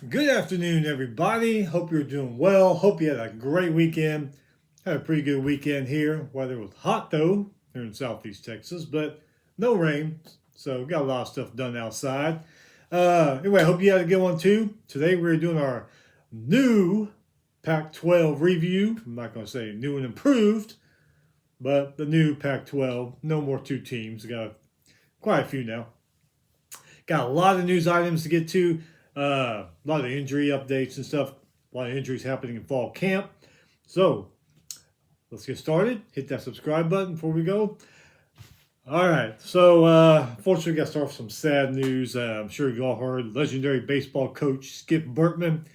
Good afternoon, everybody. Hope you're doing well. Hope you had a great weekend. Had a pretty good weekend here. Weather was hot though here in Southeast Texas, but no rain, so got a lot of stuff done outside. Anyway, I hope you had a good one too. Today we're doing our new Pac-12 review. I'm not going to say new and improved, but the new Pac-12. No more two teams. Got quite a few now. Got a lot of news items to get to. A lot of injury updates and stuff. A lot of injuries happening in fall camp. So let's get started. Hit that subscribe button before we go. All right. So unfortunately, got to start with some sad news. I'm sure you all heard legendary baseball coach Skip Bertman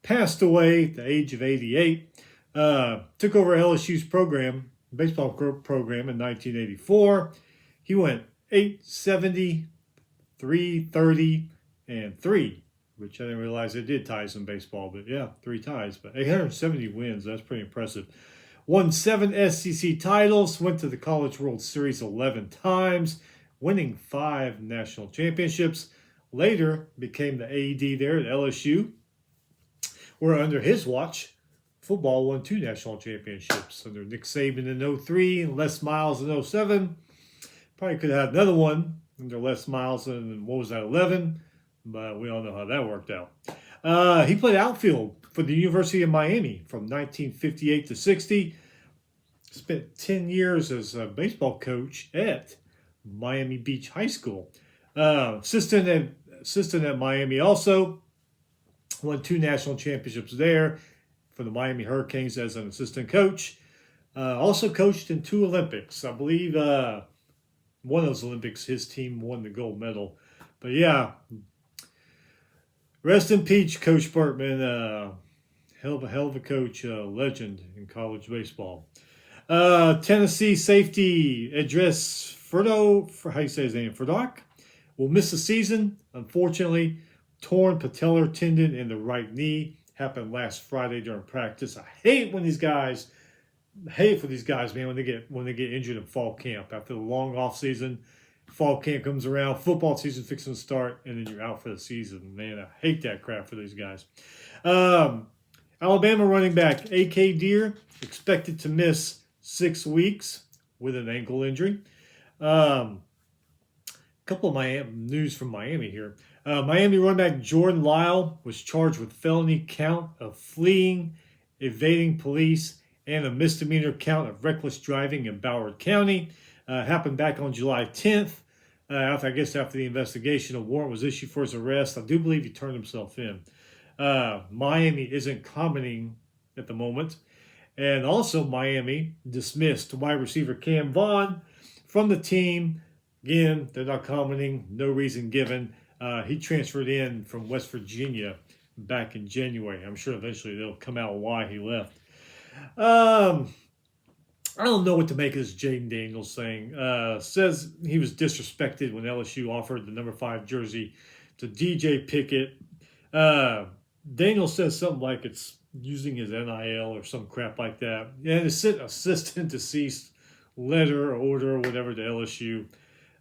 passed away at the age of 88. Took over LSU's baseball program in 1984. He went 870, 330, and 3, which I didn't realize they did ties in baseball, but yeah, 3 ties. But 870 wins, that's pretty impressive. Won 7 SEC titles, went to the College World Series 11 times, winning 5 national championships. Later became the AD there at LSU, where under his watch, football won 2 national championships under Nick Saban in 03 and Les Miles in 07. Probably could have had another one under Les Miles in, what was that, 11? But we all know how that worked out. He played outfield for the University of Miami from 1958 to 60. Spent 10 years as a baseball coach at Miami Beach High School. Assistant at Miami also. Won 2 national championships there for the Miami Hurricanes as an assistant coach. Also coached in 2 Olympics. I believe one of those Olympics, his team won the gold medal. But yeah, rest in peace, Coach Bertman. Hell of a coach, legend in college baseball. Tennessee safety Edris how you say his name, Furdock, will miss the season. Unfortunately, torn patellar tendon in the right knee. Happened last Friday during practice. I hate for these guys, man, when they get injured in fall camp after the long off season. Fall camp comes around, football season fixing to start, and then you're out for the season. Man, I hate that crap for these guys. Alabama running back A.K. Deer expected to miss 6 weeks with an ankle injury. Couple of news from Miami here. Miami running back Jordan Lyle was charged with felony count of fleeing, evading police, and a misdemeanor count of reckless driving in Broward County. Happened back on July 10th. After the investigation, a warrant was issued for his arrest. I do believe he turned himself in. Miami isn't commenting at the moment. And also Miami dismissed wide receiver Cam Vaughn from the team. Again, they're not commenting. No reason given. He transferred in from West Virginia back in January. I'm sure eventually they'll come out why he left. I don't know what to make of this Jaden Daniels thing. Says he was disrespected when LSU offered the number 5 jersey to DJ Pickett. Daniels says something like it's using his NIL or some crap like that. And assistant deceased letter or order or whatever to LSU.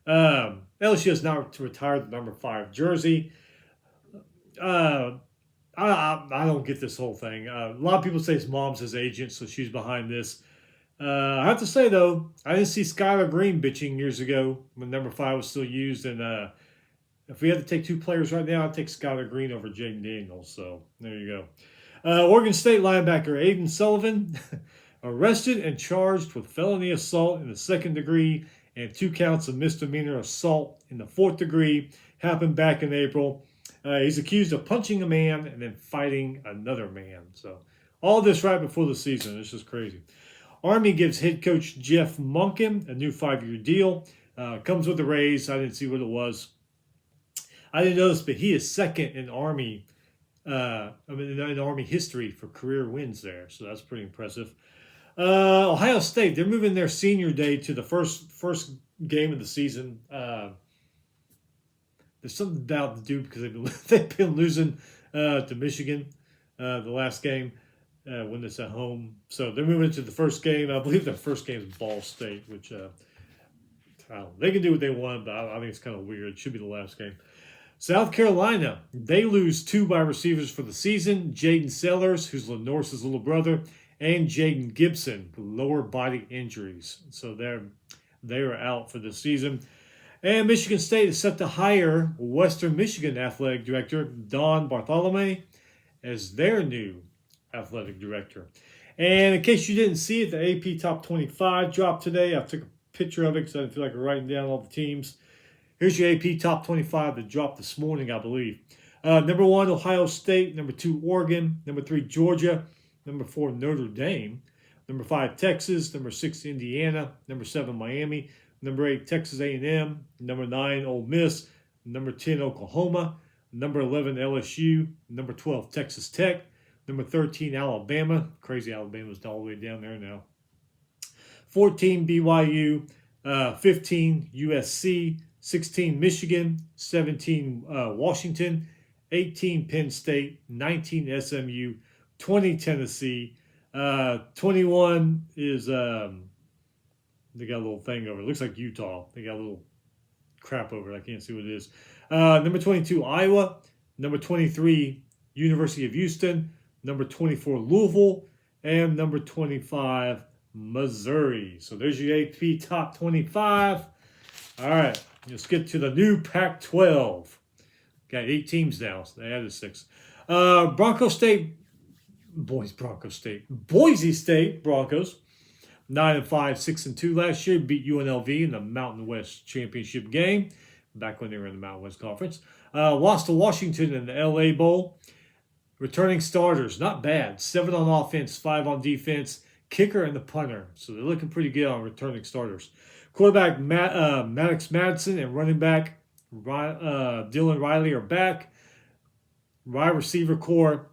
LSU has now retired the number 5 jersey. I don't get this whole thing. A lot of people say his mom's his agent, so she's behind this. I have to say, though, I didn't see Skylar Green bitching years ago when number 5 was still used. And if we had to take 2 players right now, I'd take Skylar Green over Jaden Daniels. So there you go. Oregon State linebacker Aiden Sullivan arrested and charged with felony assault in the 2nd degree and 2 counts of misdemeanor assault in the 4th degree. Happened back in April. He's accused of punching a man and then fighting another man. So all this right before the season. It's just crazy. Army gives head coach Jeff Monken a new 5-year deal. Comes with a raise. I didn't see what it was. I didn't notice, but he is 2nd in Army. In Army history for career wins there. So that's pretty impressive. Ohio State, they're moving their senior day to the first game of the season. There's something about the dude because they've been losing to Michigan the last game when it's at home. So they're moving into the first game. I believe their first game is Ball State, which they can do what they want, but I think it's kind of weird. It should be the last game. South Carolina, they lose 2 wide receivers for the season. Jaden Sellers, who's Lenoir's little brother, and Jaden Gibson, lower body injuries. So they are out for the season. And Michigan State is set to hire Western Michigan Athletic Director Don Bartholomew as their new athletic director. And in case you didn't see it, the AP Top 25 dropped today. I took a picture of it because I didn't feel like writing down all the teams. Here's your AP Top 25 that dropped this morning, I believe. Number 1, Ohio State. Number 2, Oregon. Number 3, Georgia. Number 4, Notre Dame. Number 5, Texas. Number 6, Indiana. Number 7, Miami. Number 8, Texas A&M. Number 9, Ole Miss. Number 10, Oklahoma. Number 11, LSU. Number 12, Texas Tech. Number 13, Alabama. Crazy Alabama's all the way down there now. 14, BYU. 15, USC. 16, Michigan. 17, Washington. 18, Penn State. 19, SMU. 20, Tennessee. 21 is, they got a little thing over it. It looks like Utah. They got a little crap over it. I can't see what it is. Number 22, Iowa. Number 23, University of Houston. Number 24, Louisville. And number 25, Missouri. So there's your AP Top 25. All right, let's get to the new Pac-12. Got 8 teams now. So they added 6. Boise State Broncos. 9-5, 6-2 last year. Beat UNLV in the Mountain West Championship game. Back when they were in the Mountain West Conference. Lost to Washington in the LA Bowl. Returning starters, not bad. 7 on offense, 5 on defense. Kicker and the punter. So they're looking pretty good on returning starters. Quarterback Maddox Madison and running back Dylan Riley are back. Wide receiver core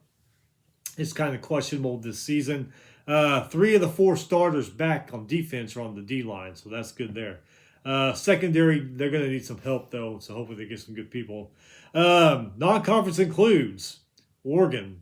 is kind of questionable this season. 3 of the 4 starters back on defense are on the D-line, so that's good there. Secondary, they're going to need some help, though, so hopefully they get some good people. Non-conference includes Oregon,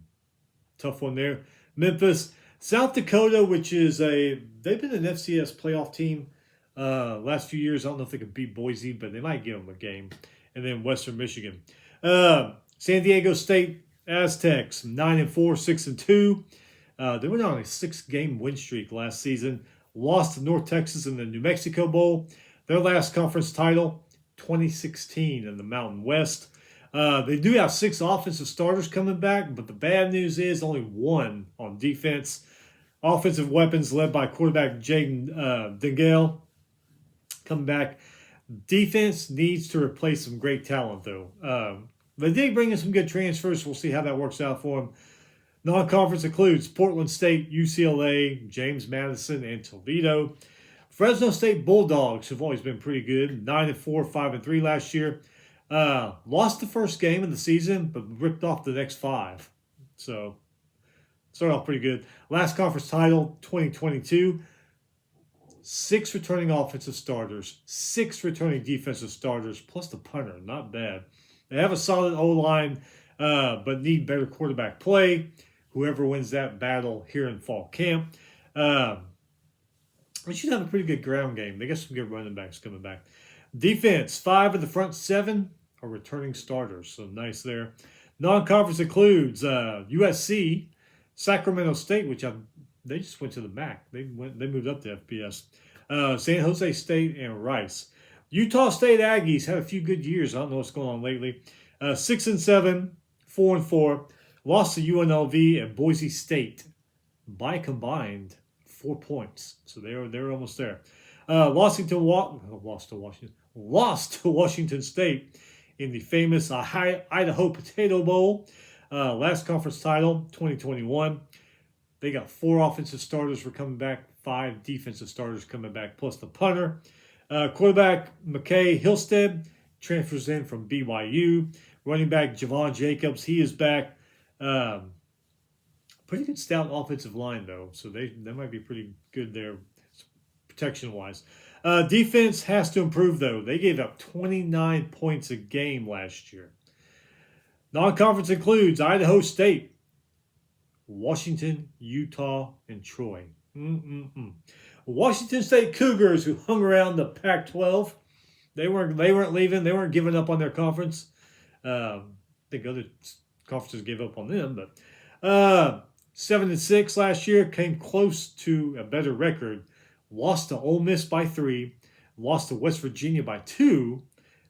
tough one there. Memphis, South Dakota, which is they've been an FCS playoff team last few years. I don't know if they could beat Boise, but they might give them a game. And then Western Michigan. San Diego State Aztecs, 9-4, 6-2. They went on a 6-game win streak last season. Lost to North Texas in the New Mexico Bowl. Their last conference title, 2016 in the Mountain West. They do have 6 offensive starters coming back, but the bad news is only 1 on defense. Offensive weapons led by quarterback Jaden Dingale coming back. Defense needs to replace some great talent, though. They did bring in some good transfers. We'll see how that works out for them. Non-conference includes Portland State, UCLA, James Madison, and Toledo. Fresno State Bulldogs have always been pretty good. 9-4, 5-3 last year. Lost the first game of the season, but ripped off the next 5. So, started off pretty good. Last conference title, 2022. 6 returning offensive starters, 6 returning defensive starters, plus the punter. Not bad. They have a solid O-line, but need better quarterback play. Whoever wins that battle here in fall camp. We should have a pretty good ground game. They got some good running backs coming back. Defense, 5 of the front 7 are returning starters, so nice there. Non-conference includes USC, Sacramento State, which they just went to the MAC. They moved up to FBS. San Jose State and Rice. Utah State Aggies had a few good years. I don't know what's going on lately. 6-7, 4-4. Lost to UNLV and Boise State by combined 4 points. So they're almost there. Lost to Washington State in the famous Idaho Potato Bowl. Last conference title, 2021. They got 4 offensive starters were coming back, 5 defensive starters coming back, plus the punter. Quarterback McKay Hillstead transfers in from BYU. Running back Javon Jacobs, he is back. Pretty good stout offensive line, though, so they might be pretty good there protection-wise. Defense has to improve, though. They gave up 29 points a game last year. Non-conference includes Idaho State, Washington, Utah, and Troy. Washington State Cougars, who hung around the Pac-12, they weren't leaving. They weren't giving up on their conference. I think other conferences gave up on them, but 7-6 last year, came close to a better record. Lost to Ole Miss by 3, lost to West Virginia by 2,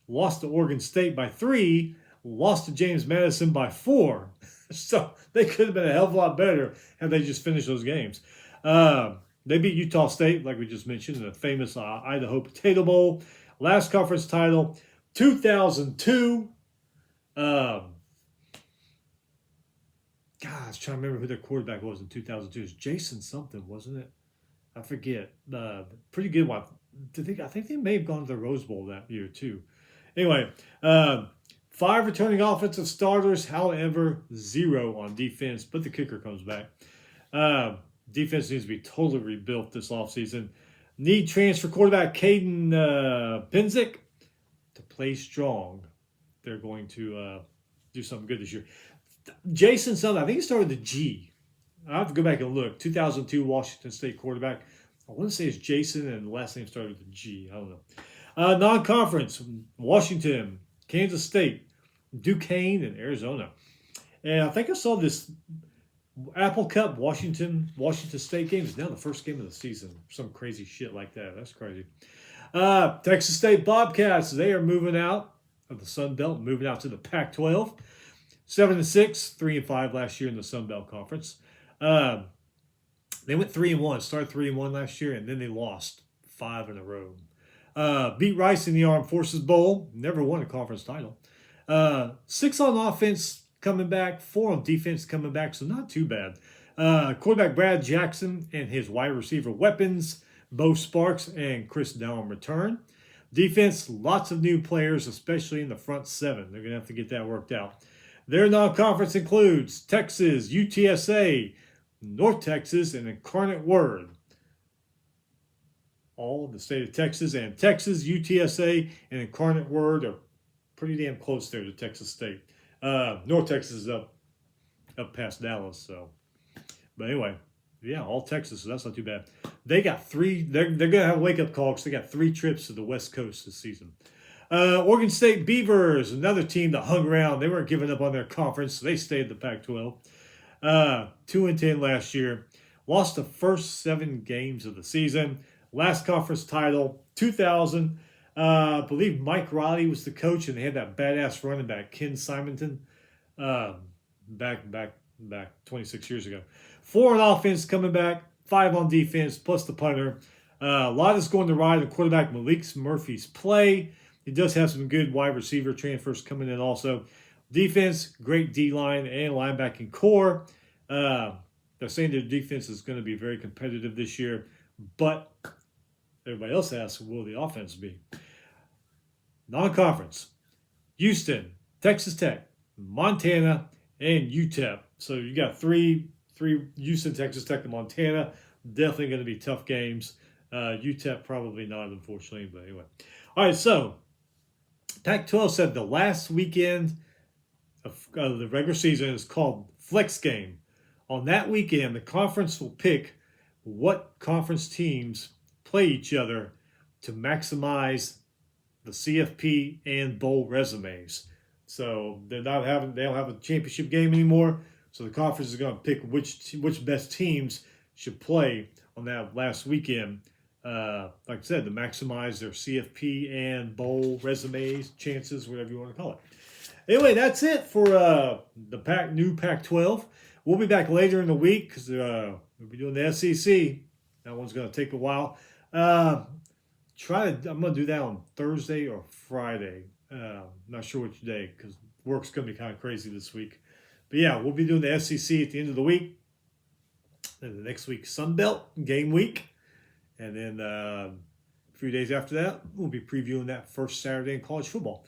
lost to Oregon State by 3, lost to James Madison by 4. So they could have been a hell of a lot better had they just finished those games. They beat Utah State, like we just mentioned, in the famous Idaho Potato Bowl. Last conference title, 2002. God, I was trying to remember who their quarterback was in 2002. It was Jason something, wasn't it? I forget. Pretty good one. I think they may have gone to the Rose Bowl that year, too. Anyway, 5 returning offensive starters, however, 0 on defense, but the kicker comes back. Defense needs to be totally rebuilt this offseason. Need transfer quarterback Caden Penzick to play strong. They're going to do something good this year. Jason something, I think he started with the G. I have to go back and look. 2002 Washington State quarterback. I want to say it's Jason, and the last name started with a G. I don't know. Non-conference, Washington, Kansas State, Duquesne, and Arizona. And I think I saw this Apple Cup Washington State game is now the first game of the season. Some crazy shit like that. That's crazy. Texas State Bobcats, they are moving out of the Sun Belt, moving out to the Pac-12. 7-6, 3-5 last year in the Sun Belt Conference. They went 3-1, started 3-1 last year, and then they lost 5 in a row. Beat Rice in the Armed Forces Bowl, never won a conference title. 6 on offense coming back, 4 on defense coming back, so not too bad. Quarterback Brad Jackson and his wide receiver weapons, Bo Sparks and Chris Dowling return. Defense, lots of new players, especially in the front 7. They're going to have to get that worked out. Their non-conference includes Texas, UTSA, North Texas, and Incarnate Word. All of the state of Texas and Texas, UTSA, and Incarnate Word are pretty damn close there to Texas State. North Texas is up past Dallas. So, but anyway, yeah, all Texas, so that's not too bad. They got 3. They're going to have a wake-up call because they got 3 trips to the West Coast this season. Oregon State Beavers, another team that hung around. They weren't giving up on their conference, so they stayed in the Pac-12. 2-10 last year. Lost the first 7 games of the season. Last conference title, 2000. I believe Mike Riley was the coach, and they had that badass running back, Ken Simonton, back 26 years ago. 4 on offense coming back, 5 on defense, plus the punter. A lot is going to ride on quarterback Malik Murphy's play. He does have some good wide receiver transfers coming in also. Defense, great D-line and linebacking core. They're saying their defense is going to be very competitive this year, but everybody else asks, will the offense be? Non-conference, Houston, Texas Tech, Montana, and UTEP. So you got three Houston, Texas Tech, and Montana. Definitely going to be tough games. UTEP probably not, unfortunately, but anyway. All right, so Pac-12 said the last weekend of the regular season is called Flex Game. On that weekend, the conference will pick what conference teams play each other to maximize the CFP and bowl resumes. So they don't have a championship game anymore. So the conference is going to pick which best teams should play on that last weekend. Like I said, to maximize their CFP and bowl resumes, chances, whatever you want to call it. Anyway, that's it for the new Pac-12. We'll be back later in the week because we'll be doing the SEC. That one's going to take a while. I'm going to do that on Thursday or Friday. Not sure which day because work's going to be kind of crazy this week. But yeah, we'll be doing the SEC at the end of the week. And the next week, Sun Belt game week. And then a few days after that, we'll be previewing that first Saturday in college football.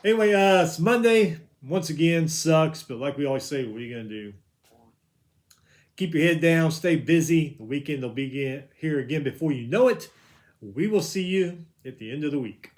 Anyway, it's Monday. Once again, sucks. But like we always say, what are you going to do? Keep your head down. Stay busy. The weekend will be here again before you know it. We will see you at the end of the week.